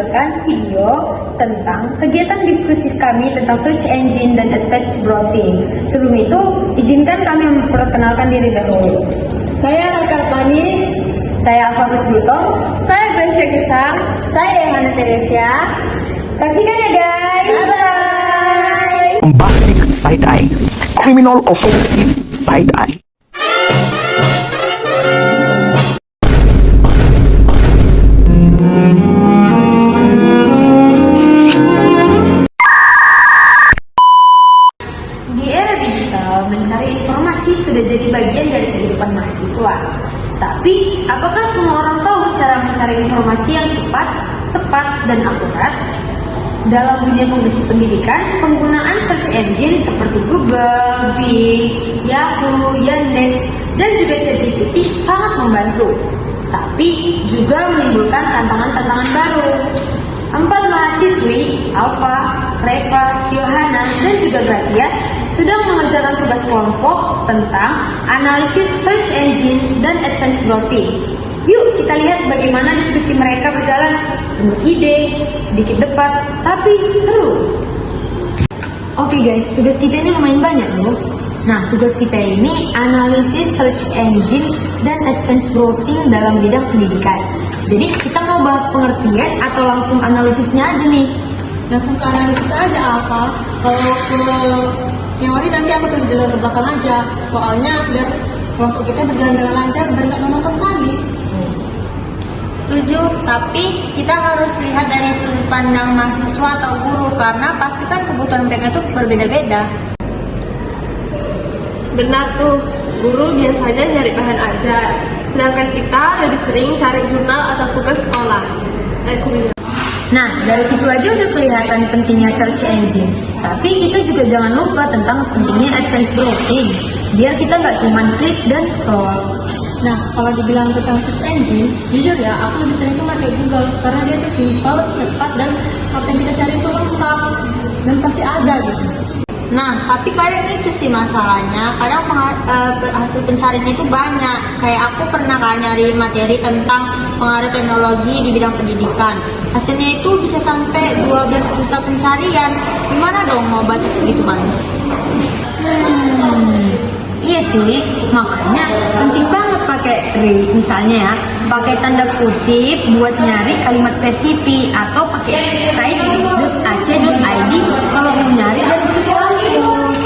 membuatkan video tentang kegiatan diskusi kami tentang search engine dan advanced browsing. Sebelum itu, izinkan kami memperkenalkan diri dahulu. Saya Raka Pani. Saya Alfa Prisbutong. Saya Gracia Gesang. Saya Yohana Teresia. Saksikan ya guys. Bye. Bombastic side-eye, criminal offensive side-eye. Di era digital, mencari informasi sudah jadi bagian dari kehidupan mahasiswa. Tapi, apakah semua orang tahu cara mencari informasi yang cepat, tepat, dan akurat? Dalam dunia pendidikan, penggunaan search engine seperti Google, Bing, Yahoo, Yandex, dan juga ChatGPT sangat membantu. Tapi juga menimbulkan tantangan-tantangan baru. 4 mahasiswi, Alfa, Reva, Yohana, dan juga Gracia, sedang mengerjakan tugas kelompok tentang analisis search engine dan advanced browsing. Yuk kita lihat bagaimana diskusi mereka berjalan. Penuh ide, sedikit debat, tapi seru. Oke guys, tugas kita ini lumayan banyak loh. Nah, tugas kita ini analisis search engine dan advanced browsing dalam bidang pendidikan. Jadi kita mau bahas pengertian atau langsung analisisnya aja nih? Langsung ke analisis aja apa? Kalau ke teori nanti aku terus jalan ke belakang aja. Soalnya biar kelompok kita berjalan dengan lancar dan nggak menonton kali. Setuju, tapi kita harus lihat dari sudut pandang mahasiswa atau guru karena pasti kan kebutuhan mereka itu berbeda-beda. Benar tuh, guru biasanya nyari bahan ajar, sedangkan kita lebih sering cari jurnal atau tugas sekolah dan kuliah. Nah, dari situ aja udah kelihatan pentingnya search engine. Tapi kita juga jangan lupa tentang pentingnya advanced browsing, biar kita nggak cuma klik dan scroll. Nah, kalau dibilang tentang search engine, jujur ya, aku lebih sering tuh pakai Google karena dia tuh simpel, cepat, dan apa yang kita cari itu lengkap dan pasti ada gitu. Nah, tapi kadang itu sih masalahnya, kadang hasil pencariannya itu banyak. Kayak aku pernah kan nyari materi tentang pengaruh teknologi di bidang pendidikan. Hasilnya itu bisa sampai 12 juta pencarian. Gimana dong mau baca segitu banyak? Iya sih, makanya penting banget pakai misalnya ya, pakai tanda kutip buat nyari kalimat spesifik atau pakai site.ac.id kalau mau nyari dari situs kampus.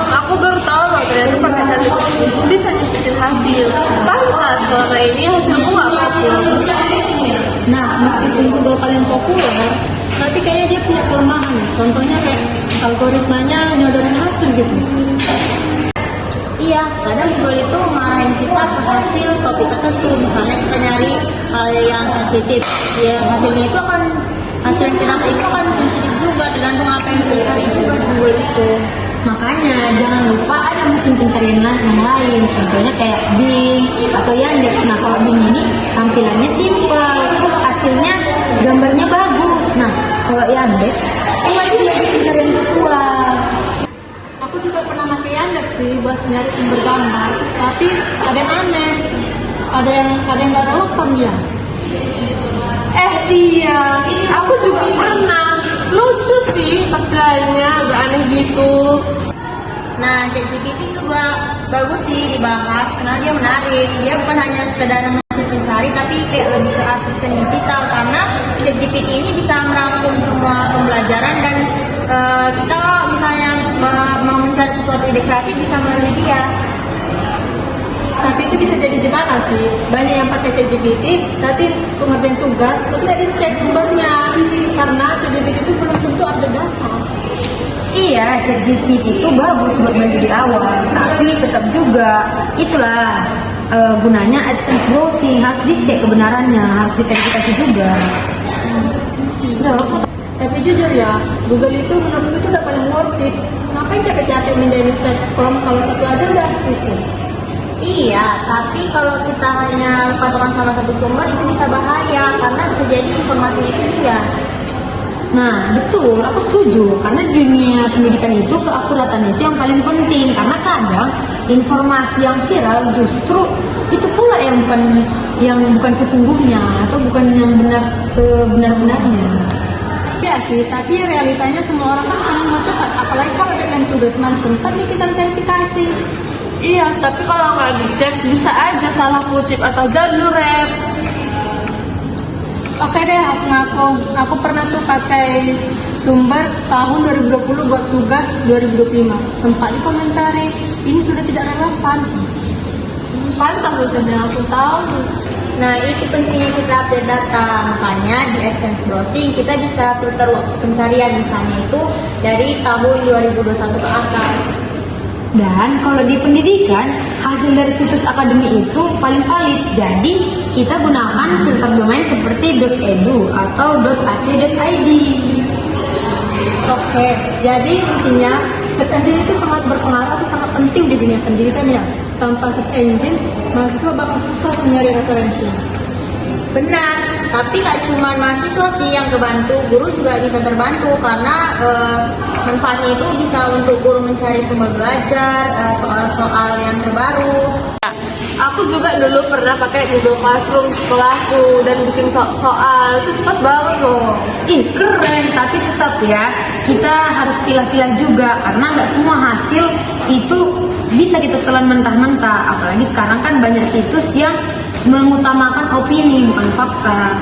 Aku baru tahu loh ternyata pakai tanda kutip bisa nyebutin hasil. Pantas selama ini hasilku nggak populer. Nah, meskipun Google paling populer, tapi kayaknya dia punya kelemahan. Contohnya kayak algoritmanya nyodorin hasil gitu. Iya, kadang Google itu marahin kita ke hasil topik tertentu. Misalnya kita nyari hal yang sensitif, ya hasilnya itu hasil yang kita itu akan sensitif juga, tergantung apa yang kita cari juga di Google itu. Makanya jangan lupa ada mesin pencarian yang lain, contohnya kayak Bing atau Yandex. Nah, kalau Bing ini tampilannya simpel, terus hasilnya gambarnya bagus. Nah, kalau Yandex itu jadi pencarian visual. Aku juga pernah pakai Yandex sih buat nyari sumber gambar, tapi ada yang aneh, ada yang nggak relevan dia. Iya, aku juga pernah. Lucu sih tampilannya, agak aneh gitu. Nah, ChatGPT juga bagus sih dibahas karena dia menarik. Dia bukan hanya sekedar mesin pencari, tapi kayak lebih ke asisten digital karena ChatGPT ini bisa merangkum semua pembelajaran dan kita kalau misalnya mau mencari sesuatu ide kreatif bisa melalui dia. Tapi itu bisa jadi jebakan sih. Banyak yang pakai ChatGPT, tapi pengertian tugas tapi nggak dicek sumbernya karena ChatGPT itu belum tentu ada data. Iya, ChatGPT itu bagus buat bantu di awal, tapi tetap juga itulah gunanya advanced browsing, harus dicek kebenarannya, harus diverifikasi juga. Tapi jujur ya, Google itu menurutku itu udah paling worth it. Ngapain capek-capek menjadi platform kalau satu aja udah cukup. Iya, tapi kalau kita hanya patokan sama satu sumber itu bisa bahaya karena bisa jadi informasinya itu bias. Nah, betul, aku setuju. Karena di dunia pendidikan itu keakuratan itu yang paling penting. Karena kadang informasi yang viral justru itu pula yang bukan sesungguhnya atau bukan yang benar sebenar-benarnya. Iya sih, tapi realitanya semua orang kan pengen mau cepat, apalagi kalau dengan tugas sempat nih kita verifikasi. Iya, tapi kalau nggak dicek bisa aja salah kutip atau jadul rep. Oke deh, aku ngaku, aku pernah tuh pakai sumber tahun 2020 buat tugas 2025. Sempat dikomentari, ini sudah tidak relevan. Pantas dosennya langsung tahu. Nah, itu pentingnya kita update data. Makanya di Advanced Browsing kita bisa filter waktu pencarian, misalnya itu dari tahun 2021 ke atas. Dan kalau di pendidikan, hasil dari situs akademi itu paling valid. Jadi, kita gunakan filter domain seperti .edu atau .ac.id. Oke, jadi intinya search engine itu sangat berpengaruh atau sangat penting di dunia pendidikan ya. Tanpa search engine, mahasiswa bakal susah mencari referensi. Benar, tapi nggak cuma mahasiswa sih yang kebantu, guru juga bisa terbantu karena manfaatnya itu bisa untuk guru mencari sumber belajar, soal-soal yang terbaru. Aku juga dulu pernah pakai Google Classroom sekolahku dan bikin soal itu cepat banget loh. Ih, keren, tapi tetap ya, kita harus pilah-pilah juga karena nggak semua hasil itu bisa kita telan mentah-mentah. Apalagi sekarang kan banyak situs yang mengutamakan opini bukan fakta.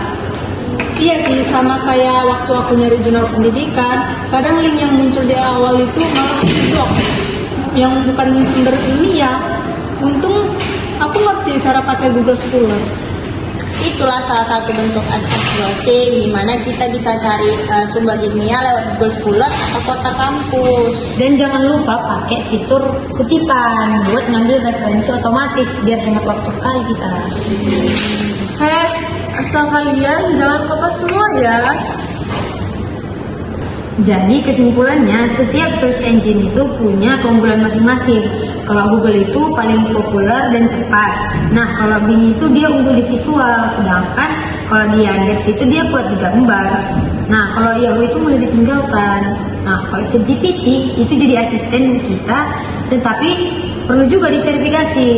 Iya sih, sama kayak waktu aku nyari jurnal pendidikan, kadang link yang muncul di awal itu malah blog yang bukan sumber ilmiah. Untung aku ngerti cara pakai Google Scholar. Itulah salah satu bentuk advanced browsing di mana kita bisa cari sumber ilmiah lewat Google Scholar atau kotak kampus. Dan jangan lupa pakai fitur kutipan buat ngambil referensi otomatis biar hemat waktu kali kita. Heh, asal kalian jangan kopas semua ya. Jadi kesimpulannya, setiap search engine itu punya keunggulan masing-masing. Kalau Google itu paling populer dan cepat. Nah, kalau Bing itu dia unggul di visual, sedangkan kalau di Yandex itu dia buat di gambar. Nah, kalau Yahoo itu mulai ditinggalkan. Nah, kalau ChatGPT itu jadi asisten kita, tetapi perlu juga diverifikasi.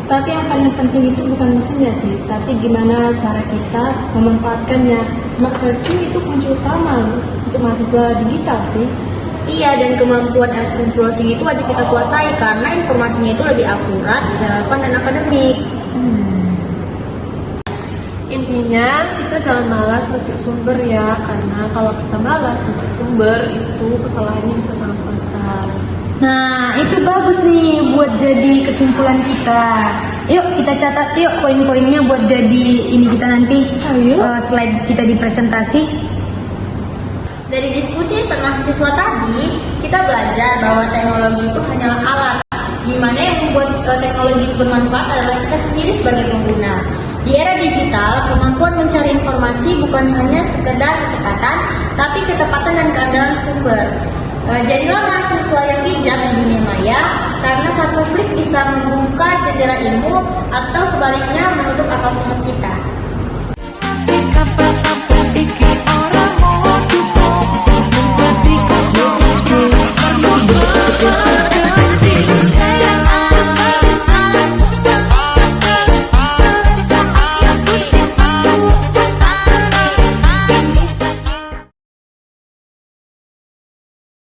Tapi yang paling penting itu bukan mesinnya sih, tapi gimana cara kita memanfaatkannya. Smart searching itu kunci utama untuk mahasiswa digital sih. Iya, dan kemampuan advanced browsing itu wajib kita kuasai karena informasinya itu lebih akurat, relevan, dan akademik. Intinya kita jangan malas ngecek sumber ya, karena kalau kita malas ngecek sumber itu kesalahannya bisa sangat fatal. Nah, itu bagus nih buat jadi kesimpulan kita. Yuk kita catat yuk poin-poinnya buat jadi ini kita nanti slide kita di presentasi. Dari diskusi tengah siswa tadi, kita belajar bahwa teknologi itu hanyalah alat, di mana yang membuat teknologi itu bermanfaat adalah kita sendiri sebagai pengguna. Di era digital, kemampuan mencari informasi bukan hanya sekedar kecepatan, tapi ketepatan dan keandalan sumber. Jadilah mahasiswa yang bijak di dunia maya, karena satu klik bisa membuka jendela ilmu atau sebaliknya menutup akal sehat kita.